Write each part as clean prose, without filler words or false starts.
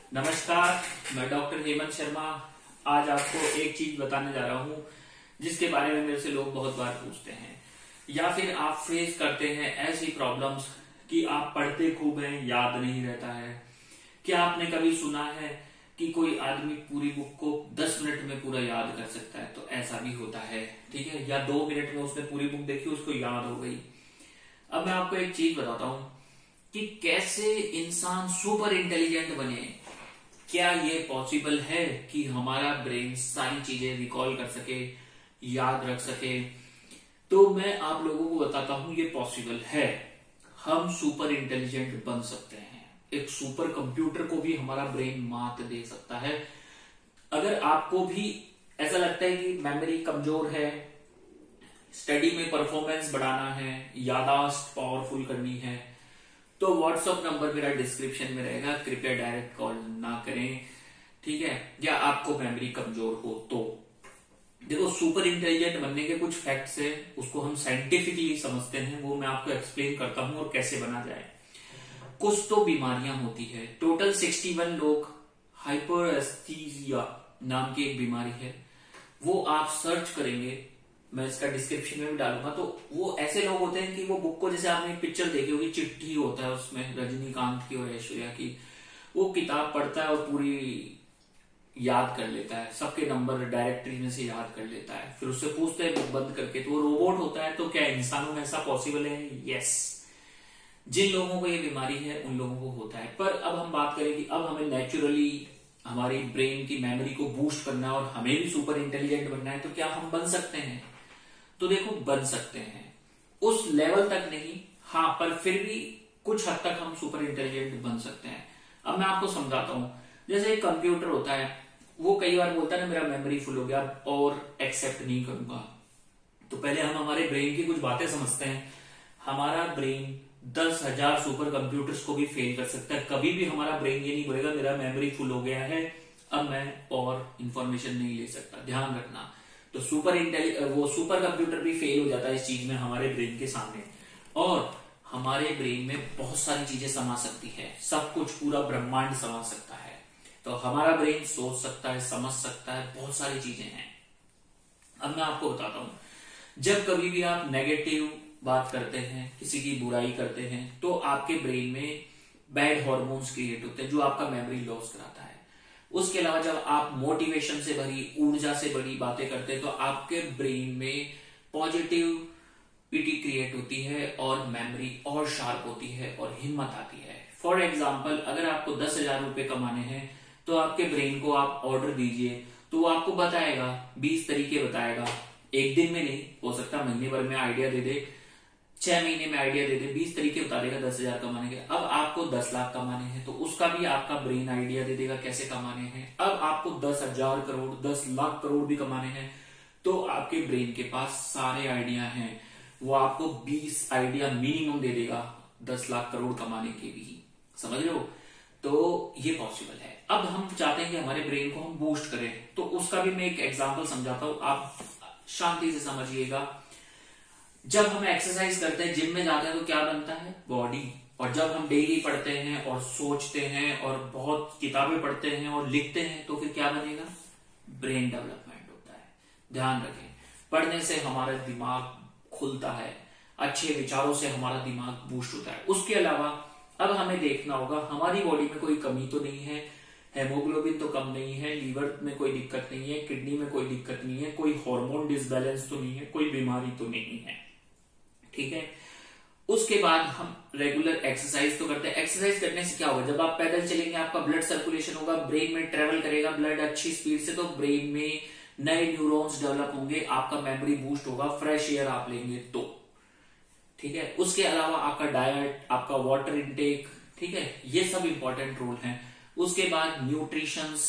नमस्कार, मैं डॉक्टर हेमंत शर्मा। आज आपको एक चीज बताने जा रहा हूँ जिसके बारे में मेरे से लोग बहुत बार पूछते हैं या फिर आप फेस करते हैं ऐसी प्रॉब्लम्स कि आप पढ़ते खूब हैं, याद नहीं रहता है। क्या आपने कभी सुना है कि कोई आदमी पूरी बुक को 10 मिनट में पूरा याद कर सकता है? तो ऐसा भी होता है, ठीक है। या 2 मिनट में उसने पूरी बुक देखी, उसको याद हो गई। अब मैं आपको एक चीज बताता हूँ कि कैसे इंसान सुपर इंटेलिजेंट बने। क्या ये पॉसिबल है कि हमारा ब्रेन सारी चीजें रिकॉल कर सके, याद रख सके? तो मैं आप लोगों को बताता हूं ये पॉसिबल है। हम सुपर इंटेलिजेंट बन सकते हैं। एक सुपर कंप्यूटर को भी हमारा ब्रेन मात दे सकता है। अगर आपको भी ऐसा लगता है कि मेमोरी कमजोर है, स्टडी में परफॉर्मेंस बढ़ाना है, यादाश्त पावरफुल करनी है, तो व्हाट्सएप नंबर मेरा डिस्क्रिप्शन में रहेगा, कृपया डायरेक्ट कॉल ना करें, ठीक है। या आपको मेमोरी कमजोर हो तो देखो, सुपर इंटेलिजेंट बनने के कुछ फैक्ट्स है, उसको हम साइंटिफिकली समझते हैं, वो मैं आपको एक्सप्लेन करता हूं और कैसे बना जाए। कुछ तो बीमारियां होती है। टोटल 61 लोग हाइपरएस्थीसिया नाम की एक बीमारी है, वो आप सर्च करेंगे, मैं इसका डिस्क्रिप्शन में भी डालूंगा। तो वो ऐसे लोग होते हैं कि वो बुक को, जैसे आपने पिक्चर देखी होगी, चिट्ठी होता है उसमें रजनीकांत की और ऐश्वर्या की, वो किताब पढ़ता है और पूरी याद कर लेता है, सबके नंबर डायरेक्टरी में से याद कर लेता है। फिर उससे पूछते हैं बुक बंद करके, तो वो रोबोट होता है। तो क्या इंसानों में ऐसा पॉसिबल है? यस। जिन लोगों को ये बीमारी है उन लोगों को होता है। पर अब हम बात करें कि अब हमें नेचुरली हमारी ब्रेन की मेमोरी को बूस्ट करना है और हमें भी सुपर इंटेलिजेंट बनना है, तो क्या हम बन सकते हैं? तो देखो, बन सकते हैं, उस लेवल तक नहीं, हाँ, पर फिर भी कुछ हद तक हम सुपर इंटेलिजेंट बन सकते हैं। अब मैं आपको समझाता हूं। जैसे एक कंप्यूटर होता है, वो कई बार बोलता है ना, मेरा मेमोरी फुल हो गया और एक्सेप्ट नहीं करूंगा। तो पहले हम हमारे ब्रेन की कुछ बातें समझते हैं। हमारा ब्रेन 10,000 सुपर कंप्यूटर्स को भी फेल कर सकता है। कभी भी हमारा ब्रेन ये नहीं बोलेगा मेरा मेमोरी फुल हो गया है, अब मैं और इंफॉर्मेशन नहीं ले सकता। ध्यान रखना। तो वो सुपर कंप्यूटर भी फेल हो जाता है इस चीज में हमारे ब्रेन के सामने। और हमारे ब्रेन में बहुत सारी चीजें समा सकती है, सब कुछ, पूरा ब्रह्मांड समा सकता है। तो हमारा ब्रेन सोच सकता है, समझ सकता है, बहुत सारी चीजें हैं। अब मैं आपको बताता हूं, जब कभी भी आप नेगेटिव बात करते हैं, किसी की बुराई करते हैं, तो आपके ब्रेन में बैड हॉर्मोन्स क्रिएट होते हैं जो आपका मेमोरी लॉस कराता है। उसके अलावा जब आप मोटिवेशन से भरी, ऊर्जा से भरी बातें करते हैं, तो आपके ब्रेन में पॉजिटिविटी क्रिएट होती है और मेमोरी और शार्प होती है और हिम्मत आती है। फॉर एग्जाम्पल, अगर आपको 10,000 रुपए कमाने हैं, तो आपके ब्रेन को आप ऑर्डर दीजिए, तो वो आपको बताएगा, 20 तरीके बताएगा। एक दिन में नहीं, हो सकता महीने भर में आइडिया दे दे, 6 महीने में आइडिया दे दे, 20 तरीके बता देगा 10,000 कमाने के। अब आपको 10 लाख कमाने हैं, तो उसका भी आपका ब्रेन आइडिया दे देगा कैसे कमाने हैं। अब आपको 10,000 करोड़, 10 लाख करोड़ भी कमाने हैं, तो आपके ब्रेन के पास सारे आइडिया हैं। वो आपको 20 आइडिया मिनिमम दे देगा 10 लाख करोड़ कमाने के भी। समझ रहे हो? तो ये पॉसिबल है। अब हम चाहते हैं कि हमारे ब्रेन को हम बूस्ट करें, तो उसका भी मैं एक एग्जाम्पल समझाता हूं, आप शांति से समझिएगा। जब हम एक्सरसाइज करते हैं, जिम में जाते हैं, तो क्या बनता है? बॉडी। और जब हम डेली पढ़ते हैं और सोचते हैं और बहुत किताबें पढ़ते हैं और लिखते हैं, तो फिर क्या बनेगा? ब्रेन डेवलपमेंट होता है। ध्यान रखें, पढ़ने से हमारा दिमाग खुलता है, अच्छे विचारों से हमारा दिमाग बूस्ट होता है। उसके अलावा अब हमें देखना होगा, हमारी बॉडी में कोई कमी तो नहीं है, हेमोग्लोबिन तो कम नहीं है, लीवर में कोई दिक्कत नहीं है, किडनी में कोई दिक्कत नहीं है, कोई हार्मोन डिसबैलेंस तो नहीं है, कोई बीमारी तो नहीं है, ठीक है। उसके बाद हम रेगुलर एक्सरसाइज तो करते हैं। एक्सरसाइज करने से क्या होगा? जब आप पैदल चलेंगे, आपका ब्लड सर्कुलेशन होगा, ब्रेन में ट्रेवल करेगा ब्लड अच्छी स्पीड से, तो ब्रेन में नए न्यूरॉन्स डेवलप होंगे, आपका मेमोरी बूस्ट होगा, फ्रेश एयर आप लेंगे तो, ठीक है। उसके अलावा आपका डाइट, आपका वाटर इनटेक, ठीक है, ये सब इंपॉर्टेंट रोल है। उसके बाद न्यूट्रिशंस,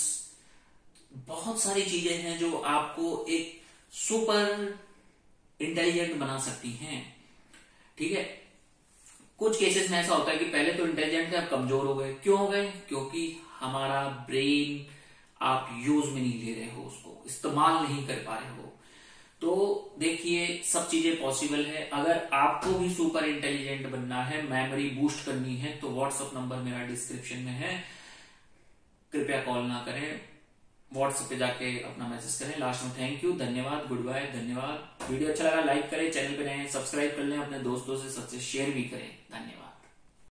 बहुत सारी चीजें हैं जो आपको एक सुपर इंटेलिजेंट बना सकती हैं, ठीक है। कुछ केसेस में ऐसा होता है कि पहले तो इंटेलिजेंट थे, अब कमजोर हो गए। क्यों हो गए? क्योंकि हमारा ब्रेन आप यूज में नहीं ले रहे हो, उसको इस्तेमाल नहीं कर पा रहे हो। तो देखिए, सब चीजें पॉसिबल है। अगर आपको भी सुपर इंटेलिजेंट बनना है, मेमोरी बूस्ट करनी है, तो व्हाट्सएप नंबर मेरा डिस्क्रिप्शन में है, कृपया कॉल ना करें, व्हाट्सएप पे जाके अपना मैसेज करें। लास्ट में थैंक यू, धन्यवाद, गुड बाय, धन्यवाद। वीडियो अच्छा लगा लाइक करें, चैनल पे नए सब्सक्राइब कर लें, अपने दोस्तों से सबसे शेयर भी करें। धन्यवाद।